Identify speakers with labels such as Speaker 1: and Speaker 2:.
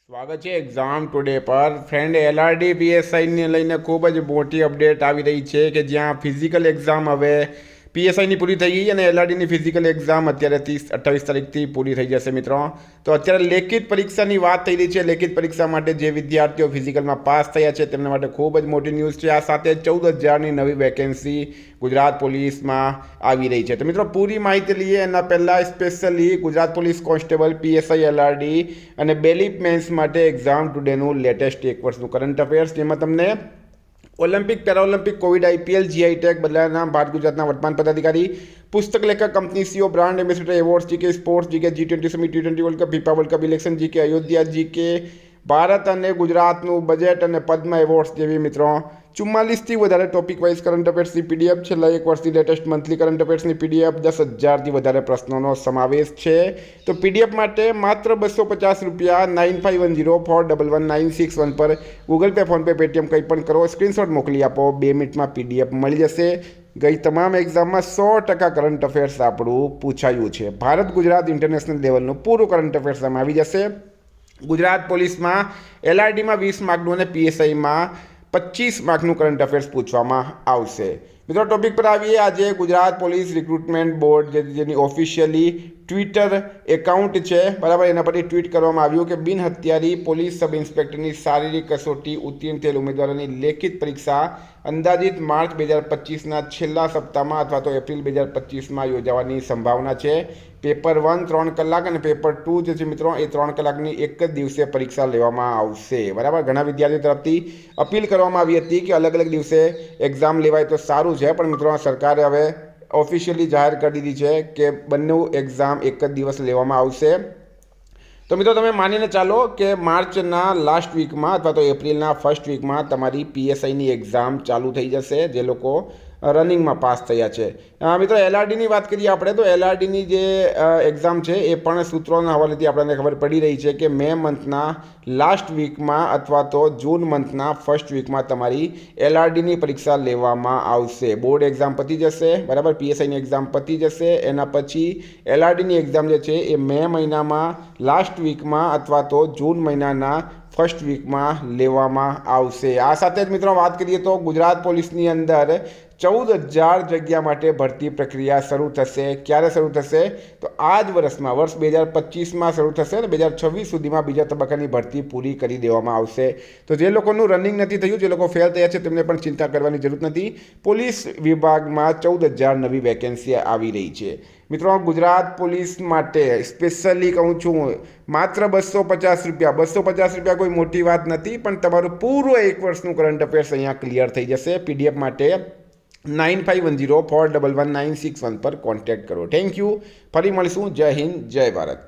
Speaker 1: સ્વાગત છે exam today પર ફ્રેન્ડ એલઆરડી પીએસઆઈને લઈને ખૂબ જ મોટી અપડેટ આવી રહી છે કે જ્યાં ફિઝિકલ એક્ઝામ હવે પીએસઆઈની પૂરી થઈ ગઈ અને એલઆરડીની ફિઝિકલ એક્ઝામ અત્યારે 28 તારીખથી પૂરી થઈ જશે મિત્રો. તો અત્યારે લેખિત પરીક્ષાની વાત થઈ રહી છે. લેખિત પરીક્ષા માટે જે વિદ્યાર્થીઓ ફિઝિકલમાં પાસ થયા છે તેમના માટે ખૂબ જ મોટી ન્યૂઝ છે. આ સાથે 14,000ની નવી વેકેન્સી ગુજરાત પોલીસમાં આવી રહી છે. તો મિત્રો પૂરી માહિતી લઈએ એના પહેલાં specially Gujarat police constable PSI LRD અને બેલીફ મેન્સ માટે એક્ઝામ ટુડેનું લેટેસ્ટ એક વર્ષનું કરંટ અફેર્સ, જેમાં તમને Olympic paralympic COVID IPL GI tag બદલાયા નામ ભારત ગુજરાતના વર્તમાન પદાધિકારી પુસ્તક લેખક company CEO brand ambassador award GK sports GK G20 summit T20 world cup FIFA world cup election GK Ayodhya GK Bharat અને ગુજરાતનું બજેટ અને પદ્મ એવોર્ડ્સ જેવી મિત્રો 44થી વધારે ટોપિક વાઇઝ કરંટ અફેર્સની પીડીએફ, છેલ્લા એક વર્ષની લેટેસ્ટ મંથલી કરંટ અફેર્સની પીડીએફ, 10,000થી વધારે પ્રશ્નોનો સમાવેશ છે. તો પીડીએફ માટે માત્ર ₹250 9510411961 પર ગૂગલ પે, ફોનપે, પેટીએમ કંઈ પણ કરો, સ્ક્રીનશોટ મોકલી આપો, 2 મિનિટમાં પીડીએફ મળી જશે. ગઈ તમામ એક્ઝામમાં 100% કરંટ અફેર્સ આપણું પૂછાયું છે. ભારત ગુજરાત ઇન્ટરનેશનલ લેવલનું પૂરું કરંટ અફેર્સ આમાં આવી જશે. ગુજરાત પોલીસમાં એલઆરડીમાં 20 માર્કનું અને પીએસઆઈમાં 25 માર્કનું કરંટ અફેર્સ પૂછવામાં આવશે. મિત્રો ટોપિક પર આવીએ. આજે ગુજરાત પોલીસ રિક્રુટમેન્ટ બોર્ડ જેની ઓફિશિયલી ટ્વિટર એકાઉન્ટ છે, બરાબર, એના પરથી ટ્વીટ કરવામાં આવ્યું કે બિન હથિયારી પોલીસ સબ ઇન્સ્પેક્ટરની શારીરિક કસોટી ઉત્તીર્ણ થયેલ ઉમેદવારોની લેખિત પરીક્ષા અંદાજિત માર્ચ 2025ના છેલ્લા સપ્તાહમાં અથવા તો એપ્રિલ 2025માં યોજાવાની સંભાવના છે. પેપર 1 3 કલાક અને પેપર 2 જે છે મિત્રો એ 3 કલાકની એક જ દિવસે પરીક્ષા લેવામાં આવશે, બરાબર. ઘણા વિદ્યાર્થીઓ તરફથી અપીલ કરવામાં આવી હતી કે અલગ અલગ દિવસે એક્ઝામ લેવાય તો સારું છે, પણ મિત્રો સરકારે હવે ઓફિશિયલી જાહેર કરી દીધી છે કે બંને એક્ઝામ એક જ દિવસ લેવામાં આવશે. તો મિત્રો તમે માનીને ચાલો કે માર્ચના લાસ્ટ વીકમાં અથવા તો એપ્રિલના ફર્સ્ટ વીકમાં તમારી પીએસઆઈની એક્ઝામ ચાલુ થઈ જશે, જે લોકો રનિંગમાં પાસ થયા છે. મિત્રો એલઆરડીની વાત કરીએ આપણે, તો એલઆરડીની જે એક્ઝામ છે એ પણ સૂત્રોના હવાલેથી આપણને ખબર પડી રહી છે કે મે મંથના લાસ્ટ વીકમાં અથવા તો જૂન મંથના ફર્સ્ટ વીકમાં તમારી એલઆરડીની પરીક્ષા લેવામાં આવશે. બોર્ડ એક્ઝામ પતી જશે, બરાબર, પીએસઆઈની એક્ઝામ પતી જશે, એના પછી એલઆરડીની એક્ઝામ જે છે એ મે મહિનામાં લાસ્ટ વીકમાં અથવા તો જૂન મહિનાના ફર્સ્ટ વીકમાં લેવામાં આવશે. આ સાથે જ મિત્રો વાત કરીએ તો ગુજરાત પોલીસની અંદર 14,000 જગ્યા માટે ભરતી પ્રક્રિયા શરૂ થશે. ક્યારે શરૂ થશે? તો આ જ વર્ષમાં, વર્ષ 2025માં શરૂ થશે અને 2026 સુધીમાં બીજા તબક્કાની ભરતી પૂરી કરી દેવામાં આવશે. તો જે લોકોનું રનિંગ નથી થયું, જે લોકો ફેલ થયા છે, તેમને પણ ચિંતા કરવાની જરૂર નથી. પોલીસ વિભાગમાં 14,000 નવી વેકેન્સી આવી રહી છે. મિત્રો ગુજરાત પોલીસ માટે સ્પેશિયલી કહું છું, માત્ર ₹250 કોઈ મોટી વાત નથી, પણ તમારું પૂરું એક વર્ષનું કરંટ અફેર્સ અહીંયા ક્લિયર થઈ જશે. પીડીએફ માટે 9510411961 પર કોન્ટેક્ટ કરો. Thank you. ફરી મળીશું. જય હિન્દ, જય ભારત.